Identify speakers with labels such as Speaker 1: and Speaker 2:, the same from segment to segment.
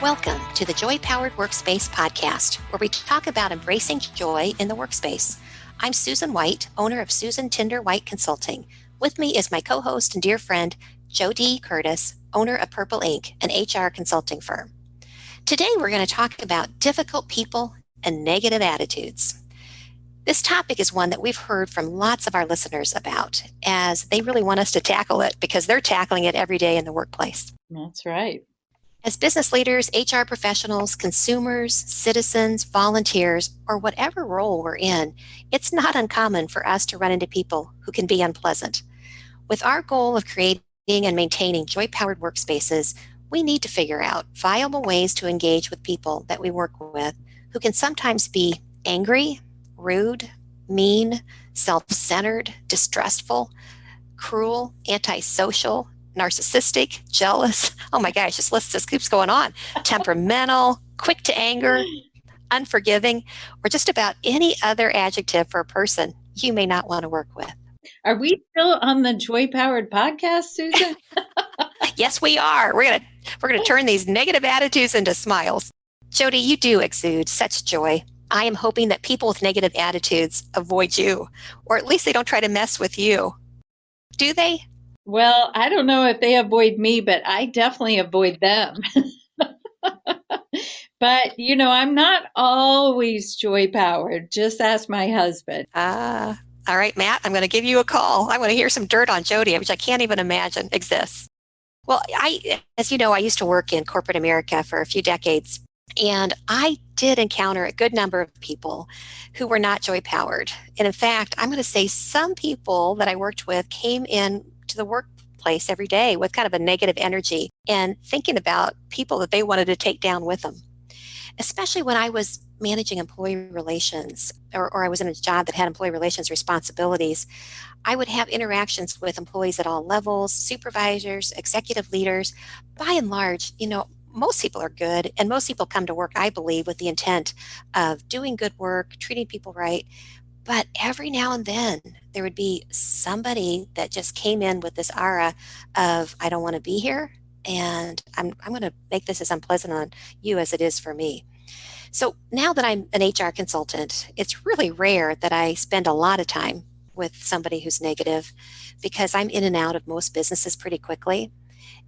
Speaker 1: Welcome to the Joy Powered Workspace podcast, where we talk about embracing joy in the workspace. I'm Susan White, owner of Susan Tinder White Consulting. With me is my co-host and dear friend, JoDee Curtis, owner of Purple Ink, an HR consulting firm. Today, we're going to talk about difficult people and negative attitudes. This topic is one that we've heard from lots of our listeners about, as they really want us to tackle it because they're tackling it every day in the workplace.
Speaker 2: That's right.
Speaker 1: As business leaders, HR professionals, consumers, citizens, volunteers, or whatever role we're in, it's not uncommon for us to run into people who can be unpleasant. With our goal of creating and maintaining joy-powered workspaces, we need to figure out viable ways to engage with people that we work with who can sometimes be angry, rude, mean, self-centered, distrustful, cruel, antisocial, narcissistic, jealous. Oh my gosh, this list just keeps going on. Temperamental, quick to anger, unforgiving, or just about any other adjective for a person you may not want to work with.
Speaker 2: Are we still on the Joy Powered podcast, Susan?
Speaker 1: Yes, we are. We're gonna turn these negative attitudes into smiles. JoDee, you do exude such joy. I am hoping that people with negative attitudes avoid you, or at least they don't try to mess with you. Do they?
Speaker 2: Well, I don't know if they avoid me, but I definitely avoid them. But, I'm not always joy powered. Just ask my husband.
Speaker 1: All right, Matt, I'm going to give you a call. I want to hear some dirt on JoDee, which I can't even imagine exists. Well, as you know, I used to work in corporate America for a few decades, and I did encounter a good number of people who were not joy powered. And in fact, I'm going to say some people that I worked with came in to the workplace every day with kind of a negative energy and thinking about people that they wanted to take down with them. Especially when I was managing employee relations or I was in a job that had employee relations responsibilities, I would have interactions with employees at all levels, supervisors, executive leaders. By and large, most people are good and most people come to work, I believe, with the intent of doing good work, treating people right. But every now and then there would be somebody that just came in with this aura of, I don't want to be here. And I'm going to make this as unpleasant on you as it is for me. So now that I'm an HR consultant, it's really rare that I spend a lot of time with somebody who's negative because I'm in and out of most businesses pretty quickly.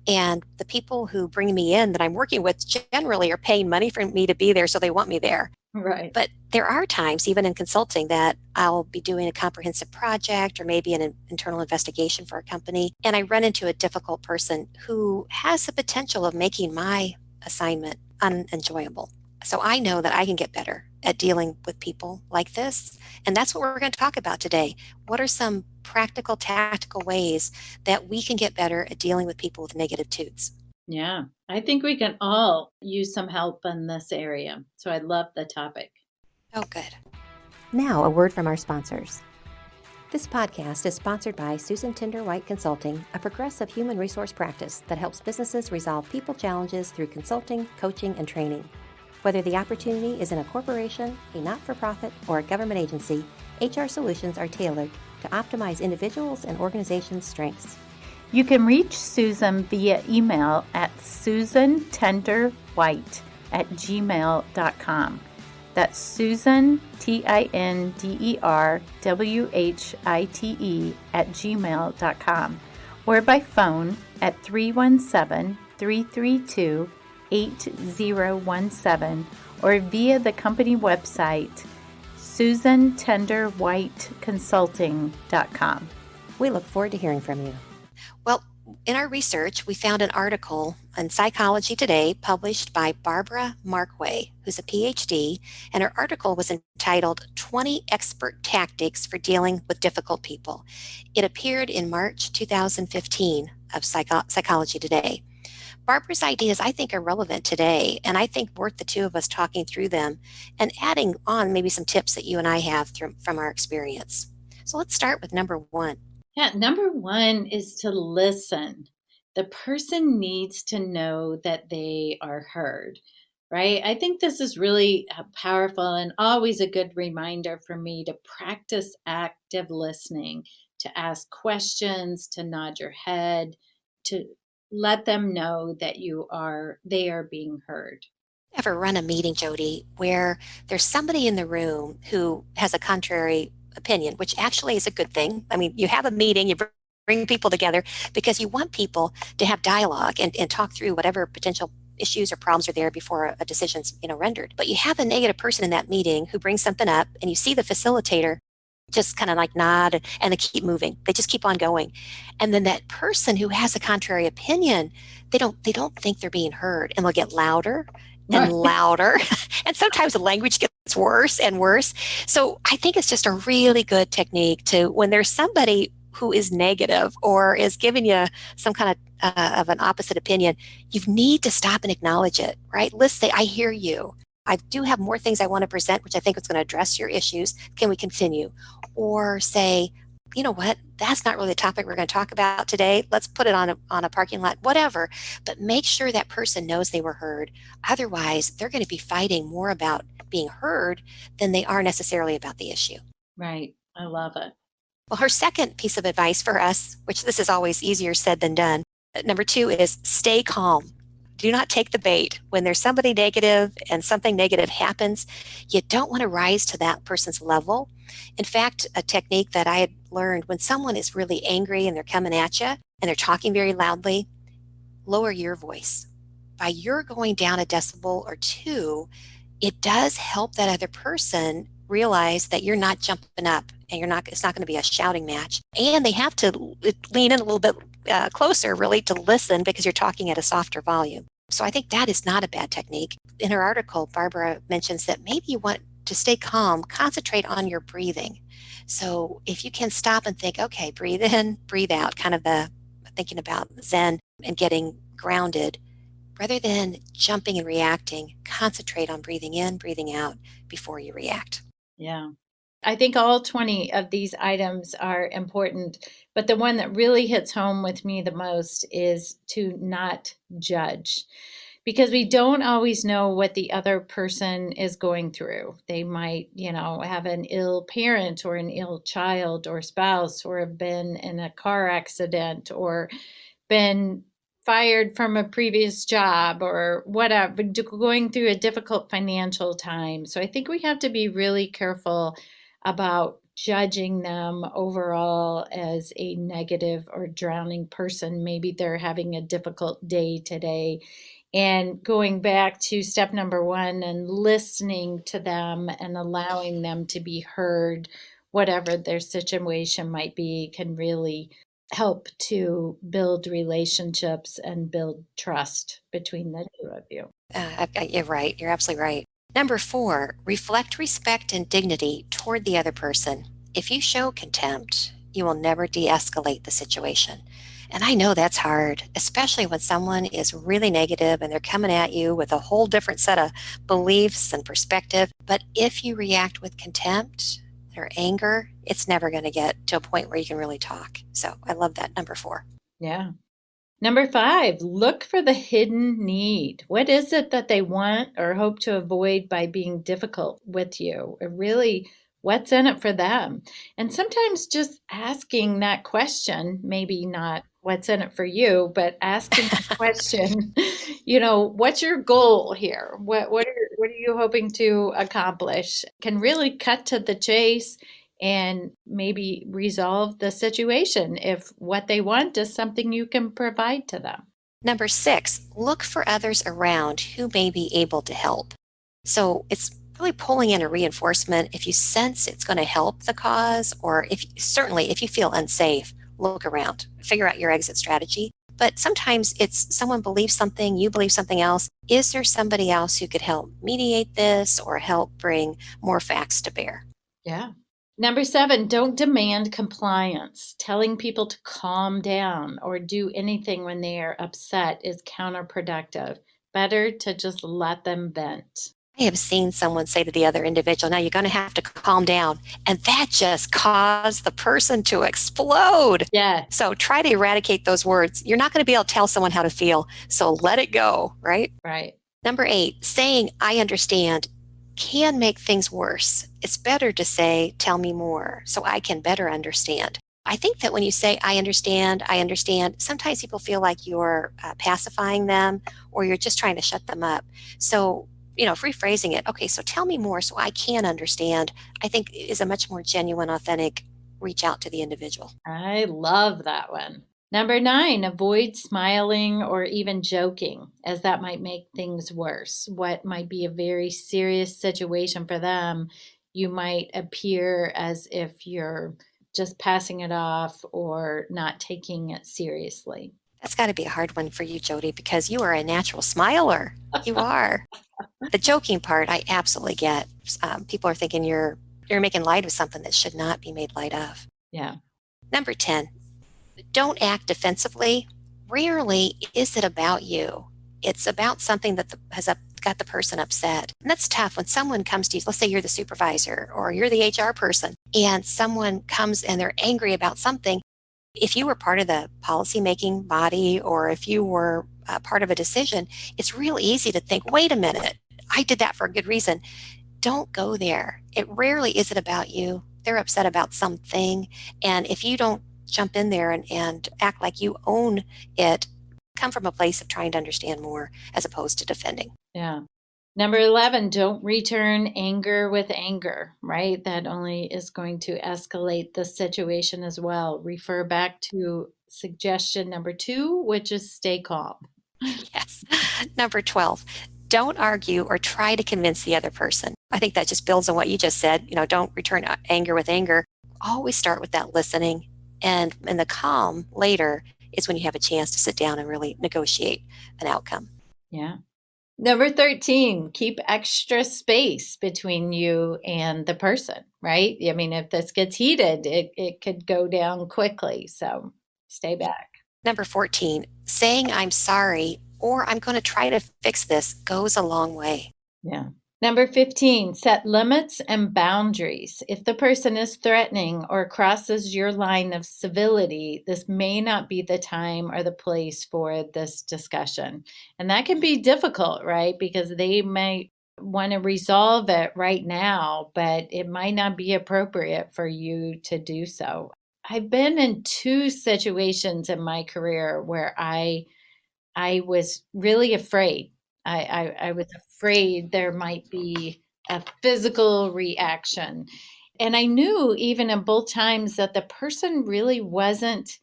Speaker 1: And the people who bring me in that I'm working with generally are paying money for me to be there, so they want me there.
Speaker 2: Right.
Speaker 1: But there are times, even in consulting, that I'll be doing a comprehensive project or maybe an internal investigation for a company, and I run into a difficult person who has the potential of making my assignment unenjoyable. So I know that I can get better at dealing with people like this. And that's what we're going to talk about today. What are some practical, tactical ways that we can get better at dealing with people with negative attitudes?
Speaker 2: Yeah, I think we can all use some help in this area. So I love the topic.
Speaker 1: Oh, good. Now, a word from our sponsors. This podcast is sponsored by Susan Tinder White Consulting, a progressive human resource practice that helps businesses resolve people challenges through consulting, coaching, and training. Whether the opportunity is in a corporation, a not-for-profit, or a government agency, HR solutions are tailored to optimize individuals' and organizations' strengths.
Speaker 3: You can reach Susan via email at susantenderwhite@gmail.com. That's Susan, TINDERWHITE @gmail.com, or by phone at 317-332-8017, or via the company website, susantenderwhiteconsulting.com.
Speaker 1: We look forward to hearing from you. Well, in our research, we found an article in Psychology Today published by Barbara Markway, who's a PhD, and her article was entitled 20 Expert Tactics for Dealing with Difficult People. It appeared in March 2015 of Psychology Today. Barbara's ideas, I think, are relevant today, and I think worth the two of us talking through them and adding on maybe some tips that you and I have from our experience. So let's start with number one.
Speaker 2: Yeah, number one is to listen. The person needs to know that they are heard, right? I think this is really powerful and always a good reminder for me to practice active listening, to ask questions, to nod your head, to let them know that they are being heard.
Speaker 1: Ever run a meeting, JoDee, where there's somebody in the room who has a contrary opinion, which actually is a good thing. I mean, you have a meeting, you bring people together because you want people to have dialogue and talk through whatever potential issues or problems are there before a decision's rendered. But you have a negative person in that meeting who brings something up, and you see the facilitator just kind of like nod and they keep moving. They just keep on going. And then that person who has a contrary opinion, they don't think they're being heard, and they'll get louder and louder. And sometimes the language gets worse and worse. So I think it's just a really good technique to, when there's somebody who is negative or is giving you some kind of an opposite opinion, you need to stop and acknowledge it, right? Let's say, I hear you. I do have more things I want to present, which I think is going to address your issues. Can we continue? Or say, you know what, that's not really the topic we're going to talk about today. Let's put it on a parking lot, whatever. But make sure that person knows they were heard. Otherwise, they're going to be fighting more about being heard than they are necessarily about the issue.
Speaker 2: Right. I love it.
Speaker 1: Well, her second piece of advice for us, which this is always easier said than done, number 2 is stay calm. Do not take the bait. When there's somebody negative and something negative happens, you don't want to rise to that person's level. In fact, a technique that I had learned, when someone is really angry and they're coming at you and they're talking very loudly, lower your voice. By your going down a decibel or 2, it does help that other person realize that you're not jumping up and it's not going to be a shouting match. And they have to lean in a little bit closer, really, to listen, because you're talking at a softer volume. So I think that is not a bad technique. In her article, Barbara mentions that maybe you want to stay calm, concentrate on your breathing. So if you can stop and think, okay, breathe in, breathe out, kind of the thinking about Zen and getting grounded, rather than jumping and reacting, concentrate on breathing in, breathing out before you react.
Speaker 2: Yeah. I think all 20 of these items are important, but the one that really hits home with me the most is to not judge, because we don't always know what the other person is going through. They might, have an ill parent or an ill child or spouse, or have been in a car accident, or been fired from a previous job, or whatever, going through a difficult financial time. So I think we have to be really careful about judging them overall as a negative or drowning person. Maybe they're having a difficult day today. And going back to step number 1 and listening to them and allowing them to be heard, whatever their situation might be, can really help to build relationships and build trust between the two of you.
Speaker 1: You're right. You're absolutely right. Number 4, reflect respect and dignity toward the other person. If you show contempt, you will never de-escalate the situation. And I know that's hard, especially when someone is really negative and they're coming at you with a whole different set of beliefs and perspective. But if you react with contempt or anger, it's never going to get to a point where you can really talk. So I love that, number 4.
Speaker 2: Yeah. Number 5, look for the hidden need. What is it that they want or hope to avoid by being difficult with you? Or really, what's in it for them? And sometimes just asking that question, maybe not what's in it for you, but asking the question, what's your goal here? What are you hoping to accomplish? Can really cut to the chase and maybe resolve the situation if what they want is something you can provide to them.
Speaker 1: Number 6, look for others around who may be able to help. So it's really pulling in a reinforcement. If you sense it's going to help the cause, or if you feel unsafe, look around, figure out your exit strategy. But sometimes it's someone believes something, you believe something else. Is there somebody else who could help mediate this or help bring more facts to bear?
Speaker 2: Yeah. Number 7, don't demand compliance. Telling people to calm down or do anything when they are upset is counterproductive. Better to just let them vent.
Speaker 1: I have seen someone say to the other individual, now you're going to have to calm down. And that just caused the person to explode.
Speaker 2: Yeah.
Speaker 1: So try to eradicate those words. You're not going to be able to tell someone how to feel. So let it go, right?
Speaker 2: Right.
Speaker 1: Number 8, saying, I understand, can make things worse. It's better to say, tell me more, so I can better understand. I think that when you say, I understand, sometimes people feel like you're pacifying them or you're just trying to shut them up. So, rephrasing it, okay, so tell me more so I can understand, I think is a much more genuine, authentic reach out to the individual.
Speaker 2: I love that one. Number 9, avoid smiling or even joking, as that might make things worse. What might be a very serious situation for them, you might appear as if you're just passing it off or not taking it seriously.
Speaker 1: That's got to be a hard one for you, JoDee, because you are a natural smiler. You are. The joking part, I absolutely get. People are thinking you're making light of something that should not be made light of.
Speaker 2: Yeah.
Speaker 1: Number 10, don't act defensively. Rarely is it about you. It's about something that got the person upset. And that's tough when someone comes to you. Let's say you're the supervisor or you're the HR person, and someone comes and they're angry about something. If you were part of the policy making body or if you were part of a decision, it's real easy to think, wait a minute, I did that for a good reason. Don't go there. It rarely is it about you. They're upset about something. And if you don't jump in there and act like you own it, come from a place of trying to understand more as opposed to defending.
Speaker 2: Yeah. Number 11, don't return anger with anger, right? That only is going to escalate the situation as well. Refer back to suggestion number 2, which is stay calm.
Speaker 1: Yes. Number 12, don't argue or try to convince the other person. I think that just builds on what you just said. Don't return anger with anger. Always start with that listening. And the calm later is when you have a chance to sit down and really negotiate an outcome.
Speaker 2: Yeah. Number 13, keep extra space between you and the person, right? I mean, if this gets heated, it could go down quickly. So stay back.
Speaker 1: Number 14, saying I'm sorry or I'm going to try to fix this goes a long way.
Speaker 2: Yeah. Number 15, set limits and boundaries. If the person is threatening or crosses your line of civility, this may not be the time or the place for this discussion. And that can be difficult, right? Because they might want to resolve it right now, but it might not be appropriate for you to do so. I've been in 2 situations in my career where I was really afraid. I was afraid there might be a physical reaction. And I knew even in both times that the person really wasn't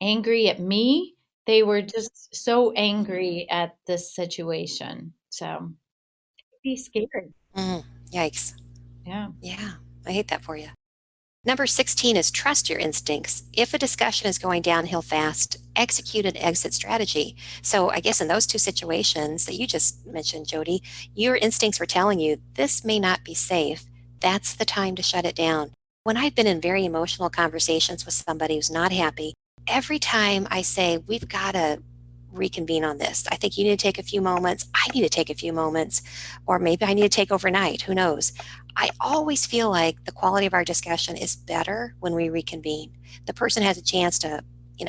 Speaker 2: angry at me. They were just so angry at this situation. So be scared.
Speaker 1: Yikes.
Speaker 2: Yeah.
Speaker 1: Yeah, I hate that for you. Number 16 is trust your instincts. If a discussion is going downhill fast, execute an exit strategy. So I guess in those 2 situations that you just mentioned, JoDee, your instincts were telling you this may not be safe. That's the time to shut it down. When I've been in very emotional conversations with somebody who's not happy, every time I say, we've got to reconvene on this. I think you need to take a few moments. I need to take a few moments, or maybe I need to take overnight. Who knows? I always feel like the quality of our discussion is better when we reconvene. The person has a chance to,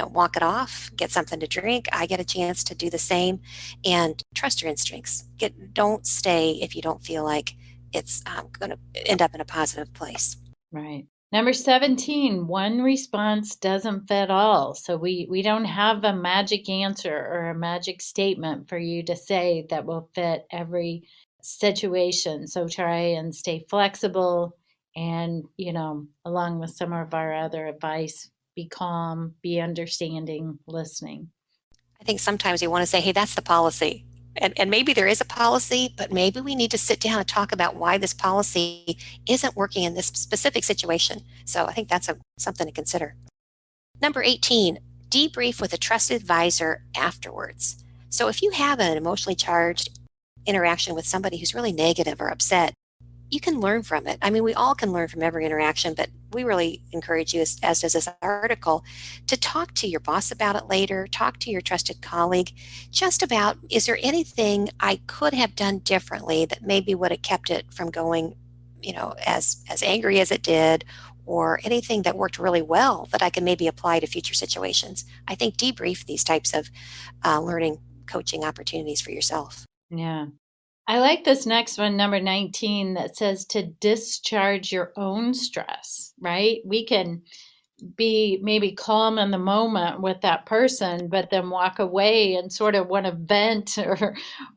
Speaker 1: walk it off, get something to drink. I get a chance to do the same, and trust your instincts. Don't stay if you don't feel like it's going to end up in a positive place.
Speaker 2: Right. Number 17, one response doesn't fit all. So we don't have a magic answer or a magic statement for you to say that will fit every situation. So try and stay flexible and, along with some of our other advice, be calm, be understanding, listening.
Speaker 1: I think sometimes you want to say, hey, that's the policy. And maybe there is a policy, but maybe we need to sit down and talk about why this policy isn't working in this specific situation. So I think that's something to consider. Number 18, debrief with a trusted advisor afterwards. So if you have an emotionally charged interaction with somebody who's really negative or upset, you can learn from it. I mean, we all can learn from every interaction, but we really encourage you, as does this article, to talk to your boss about it later, talk to your trusted colleague, just about, is there anything I could have done differently that maybe would have kept it from going, as angry as it did, or anything that worked really well that I can maybe apply to future situations. I think debrief these types of learning coaching opportunities for yourself.
Speaker 2: Yeah. I like this next one, number 19, that says to discharge your own stress, right? We can be maybe calm in the moment with that person, but then walk away and sort of want to vent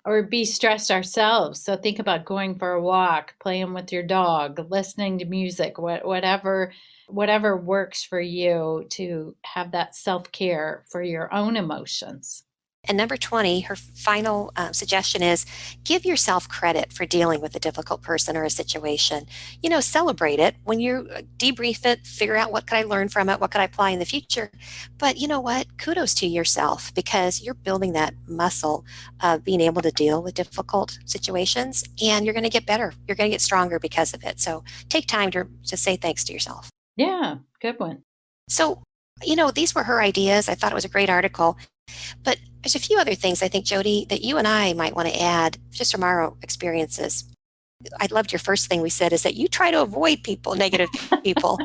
Speaker 2: or be stressed ourselves. So think about going for a walk, playing with your dog, listening to music, whatever works for you to have that self-care for your own emotions.
Speaker 1: And number 20, her final suggestion is give yourself credit for dealing with a difficult person or a situation. Celebrate it when you debrief it, figure out what could I learn from it, what could I apply in the future. But you know what? Kudos to yourself because you're building that muscle of being able to deal with difficult situations and you're going to get better. You're going to get stronger because of it. So take time to say thanks to yourself.
Speaker 2: Yeah, good one.
Speaker 1: So, these were her ideas. I thought it was a great article. But there's a few other things I think, JoDee, that you and I might want to add just from our experiences. I loved your first thing we said is that you try to avoid negative people.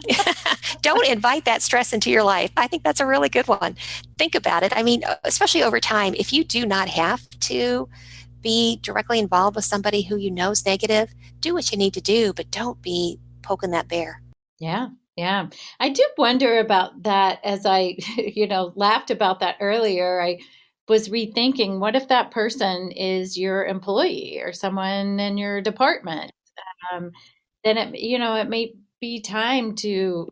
Speaker 1: Don't invite that stress into your life. I think that's a really good one. Think about it. I mean, especially over time, if you do not have to be directly involved with somebody who you know is negative, do what you need to do, but don't be poking that bear.
Speaker 2: Yeah. Yeah. I do wonder about that as I, laughed about that earlier. I was rethinking what if that person is your employee or someone in your department? Um, then it may be time to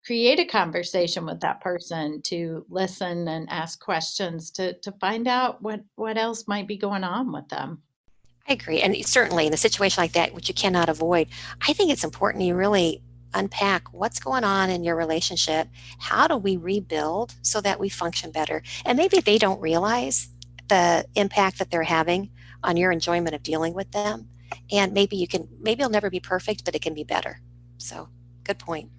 Speaker 2: create a conversation with that person, to listen and ask questions to find out what else might be going on with them.
Speaker 1: I agree. And certainly in a situation like that, which you cannot avoid, I think it's important you really unpack what's going on in your relationship. How do we rebuild so that we function better? And maybe they don't realize the impact that they're having on your enjoyment of dealing with them. And maybe it'll never be perfect, but it can be better. So, good point.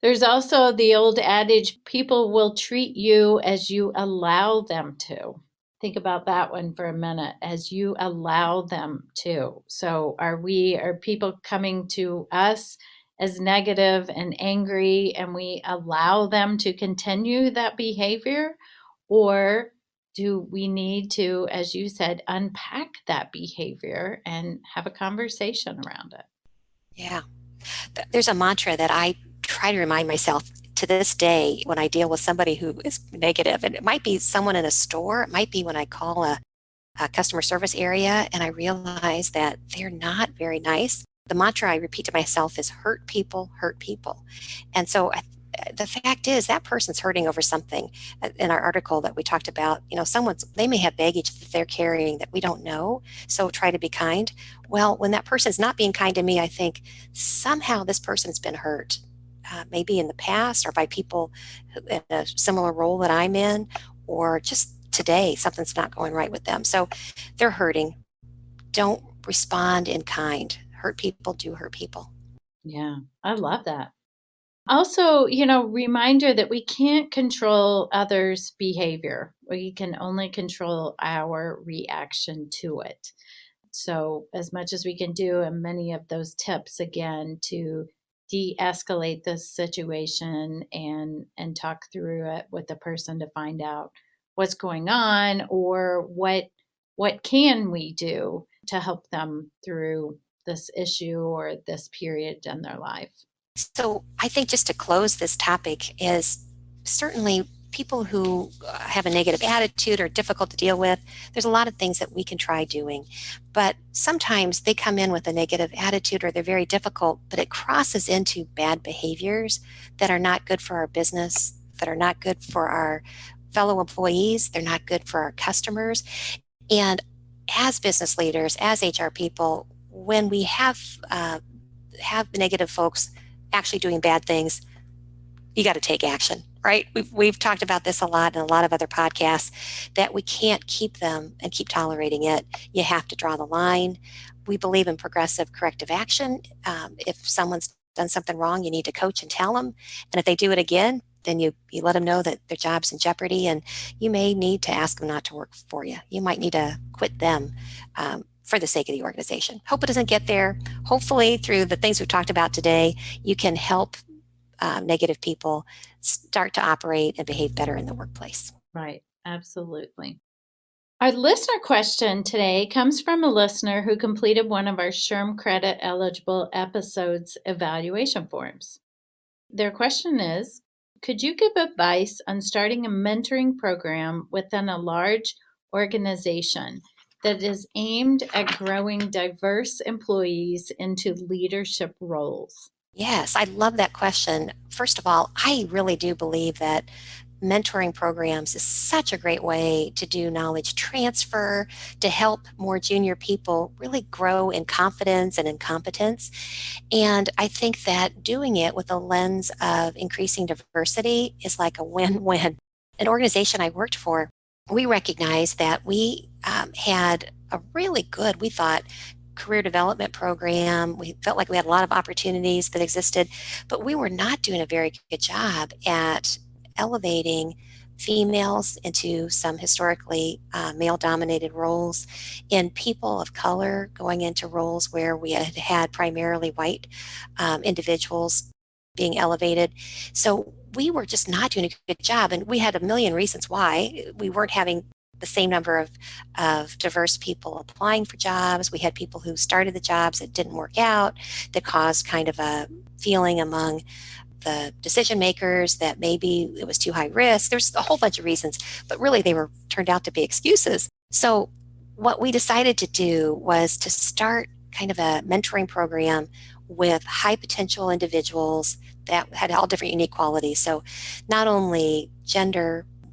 Speaker 2: There's also the old adage, people will treat you as you allow them to. Think about that one for a minute, as you allow them to. So are people coming to us as negative and angry and we allow them to continue that behavior? Or do we need to, as you said, unpack that behavior and have a conversation around it?
Speaker 1: Yeah. There's a mantra that I try to remind myself to this day when I deal with somebody who is negative. And it might be someone in a store, it might be when I call a customer service area and I realize that they're not very nice. The mantra I repeat to myself is hurt people, hurt people. And so the fact is that person's hurting over something. In our article that we talked about, they may have baggage that they're carrying that we don't know. So try to be kind. Well, when that person's not being kind to me, I think somehow this person's been hurt. Maybe in the past or by people in a similar role that I'm in, or just today, something's not going right with them. So they're hurting. Don't respond in kind. Hurt people do hurt people.
Speaker 2: Yeah, I love that. Also, reminder that we can't control others' behavior. We can only control our reaction to it. So, as much as we can do, and many of those tips again to de-escalate this situation and talk through it with the person to find out what's going on or what can we do to help them through this issue or this period in their life.
Speaker 1: So I think just to close this topic is certainly people who have a negative attitude or difficult to deal with, there's a lot of things that we can try doing. But sometimes they come in with a negative attitude or they're very difficult, but it crosses into bad behaviors that are not good for our business, that are not good for our fellow employees, they're not good for our customers. And as business leaders, as HR people, when we have negative folks actually doing bad things, you got to take action, right? We've talked about this a lot in a lot of other podcasts that we can't keep them and keep tolerating it. You have to draw the line. We believe in progressive corrective action. If someone's done something wrong, you need to coach and tell them. And if they do it again, then you let them know that their job's in jeopardy and you may need to ask them not to work for you. You might need to quit them for the sake of the organization. Hope it doesn't get there. Hopefully, through the things we've talked about today, you can help negative people start to operate and behave better in the workplace.
Speaker 2: Right, absolutely. Our listener question today comes from a listener who completed one of our SHRM credit eligible episodes evaluation forms. Their question is, could you give advice on starting a mentoring program within a large organization that is aimed at growing diverse employees into leadership roles?
Speaker 1: Yes, I love that question. First of all, I really do believe that mentoring programs is such a great way to do knowledge transfer, to help more junior people really grow in confidence and in competence. And I think that doing it with a lens of increasing diversity is like a win-win. An organization I worked for, we recognized that we had a really good, we thought, career development program. We felt like we had a lot of opportunities that existed, but we were not doing a very good job at elevating females into some historically male dominated roles, in people of color going into roles where we had had primarily white individuals being elevated. So we were just not doing a good job. And we had a million reasons why. We weren't having the same number of diverse people applying for jobs. We had people who started the jobs that didn't work out, that caused kind of a feeling among the decision makers that maybe it was too high risk. There's a whole bunch of reasons, but really they were turned out to be excuses. So what we decided to do was to start kind of a mentoring program with high potential individuals that had all different unique qualities. So not only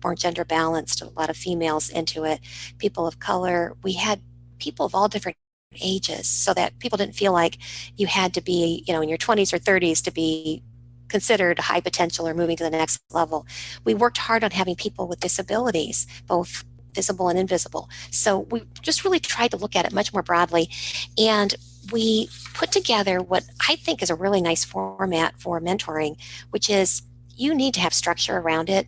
Speaker 1: more gender balanced, a lot of females into it, people of color. We had people of all different ages, so that people didn't feel like you had to be, in your 20s or 30s to be considered high potential or moving to the next level. We worked hard on having people with disabilities, both visible and invisible. So we just really tried to look at it much more broadly. And we put together what I think is a really nice format for mentoring, which is you need to have structure around it.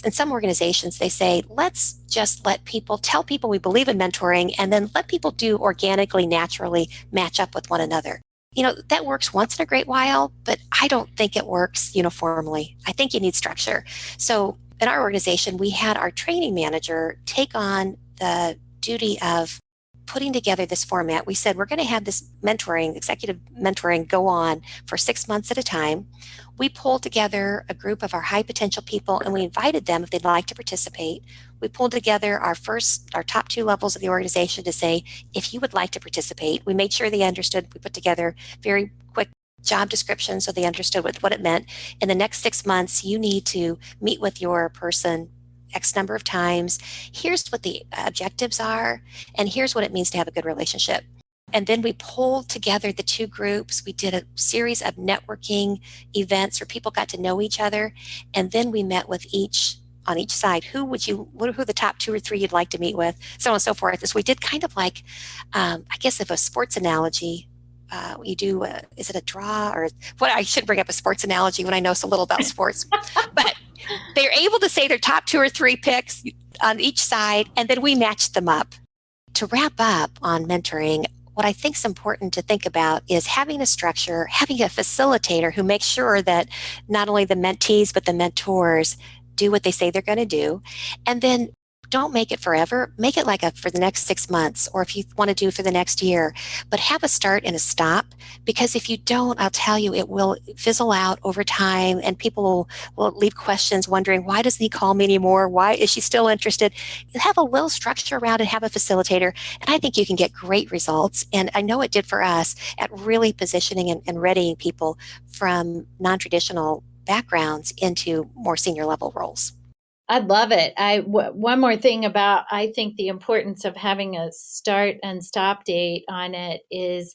Speaker 1: In some organizations, they say, let's just tell people we believe in mentoring, and then let people do organically, naturally match up with one another. That works once in a great while, but I don't think it works uniformly. I think you need structure. So in our organization, we had our training manager take on the duty of putting together this format. We said, we're going to have this executive mentoring go on for 6 months at a time. We pulled together a group of our high potential people, and we invited them if they'd like to participate. We pulled together our top 2 levels of the organization to say, if you would like to participate. We made sure they understood. We put together very quick job descriptions so they understood what it meant. In the next 6 months, you need to meet with your person X number of times. Here's what the objectives are, and here's what it means to have a good relationship. And then we pulled together the 2 groups. We did a series of networking events where people got to know each other. And then we met with on each side, who the top 2 or 3 you'd like to meet with, so on and so forth. So we did kind of like, I guess if a sports analogy, you do, is it a draw or what? I should bring up a sports analogy when I know so little about sports, but they're able to say their top 2 or 3 picks on each side, and then we match them up. To wrap up on mentoring, what I think is important to think about is having a structure, having a facilitator who makes sure that not only the mentees, but the mentors do what they say they're going to do. And then don't make it forever. Make it for the next 6 months, or if you want to do for the next year, but have a start and a stop, because if you don't, I'll tell you, it will fizzle out over time, and people will leave questions wondering, why doesn't he call me anymore? Why is she still interested? You have a little structure around it, have a facilitator, and I think you can get great results. And I know it did for us at really positioning and readying people from non-traditional backgrounds into more senior level roles.
Speaker 2: I love it. One more thing about, I think the importance of having a start and stop date on it is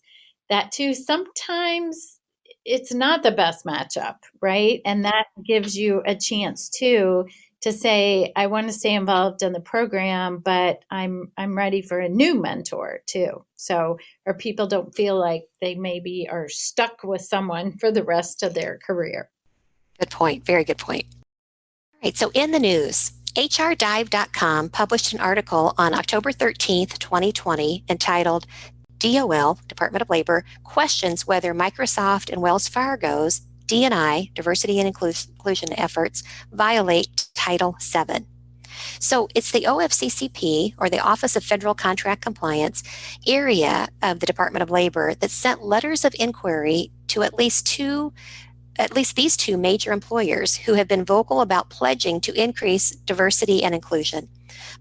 Speaker 2: that too, sometimes it's not the best matchup, right? And that gives you a chance too to say, I want to stay involved in the program, but I'm ready for a new mentor too. So, or people don't feel like they maybe are stuck with someone for the rest of their career.
Speaker 1: Good point. Very good point. All right, so in the news, HRDive.com published an article on October 13th, 2020, entitled DOL, Department of Labor, questions whether Microsoft and Wells Fargo's D&I, diversity and inclusion efforts, violate Title VII. So it's the OFCCP, or the Office of Federal Contract Compliance, area of the Department of Labor that sent letters of inquiry to at least 2 at least these two major employers who have been vocal about pledging to increase diversity and inclusion.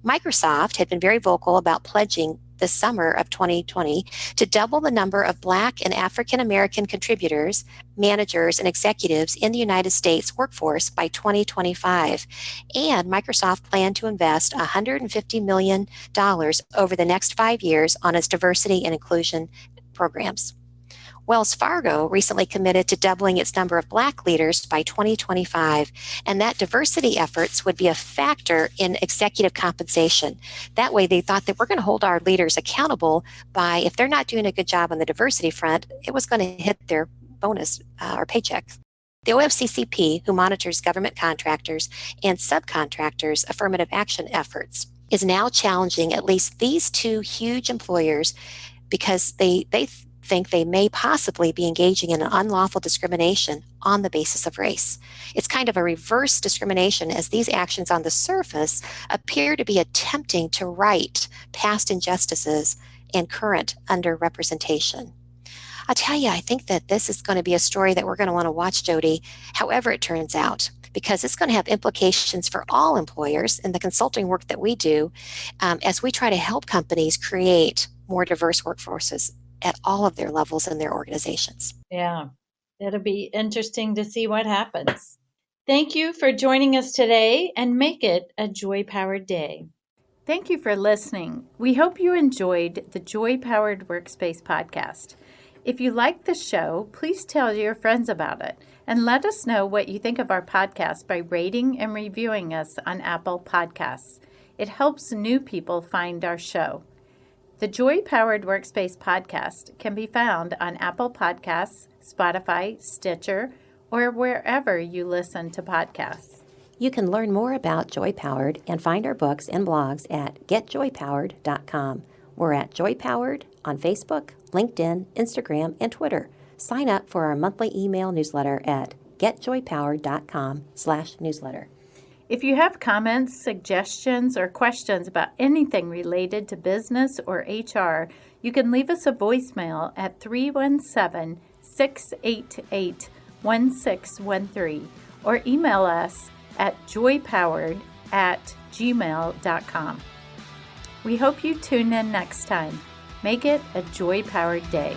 Speaker 1: Microsoft had been very vocal about pledging this summer of 2020 to double the number of Black and African American contributors, managers, and executives in the United States workforce by 2025. And Microsoft planned to invest $150 million over the next 5 years on its diversity and inclusion programs. Wells Fargo recently committed to doubling its number of Black leaders by 2025, and that diversity efforts would be a factor in executive compensation. That way, they thought that we're going to hold our leaders accountable by, if they're not doing a good job on the diversity front, it was going to hit their bonus or paycheck. The OFCCP, who monitors government contractors and subcontractors' affirmative action efforts, is now challenging at least these two huge employers because they think they may possibly be engaging in an unlawful discrimination on the basis of race. It's kind of a reverse discrimination, as these actions on the surface appear to be attempting to right past injustices and current underrepresentation. I'll tell you, I think that this is going to be a story that we're going to want to watch, JoDee, however it turns out, because it's going to have implications for all employers in the consulting work that we do as we try to help companies create more diverse workforces at all of their levels in their organizations.
Speaker 2: Yeah, it'll be interesting to see what happens. Thank you for joining us today, and make it a joy-powered day.
Speaker 3: Thank you for listening. We hope you enjoyed the Joy Powered Workspace podcast. If you like the show, please tell your friends about it and let us know what you think of our podcast by rating and reviewing us on Apple Podcasts. It helps new people find our show. The Joy Powered Workspace podcast can be found on Apple Podcasts, Spotify, Stitcher, or wherever you listen to podcasts.
Speaker 1: You can learn more about Joy Powered and find our books and blogs at getjoypowered.com. We're at Joy Powered on Facebook, LinkedIn, Instagram, and Twitter. Sign up for our monthly email newsletter at getjoypowered.com/newsletter.
Speaker 3: If you have comments, suggestions, or questions about anything related to business or HR, you can leave us a voicemail at 317-688-1613 or email us at joypowered@gmail.com. We hope you tune in next time. Make it a joy-powered day.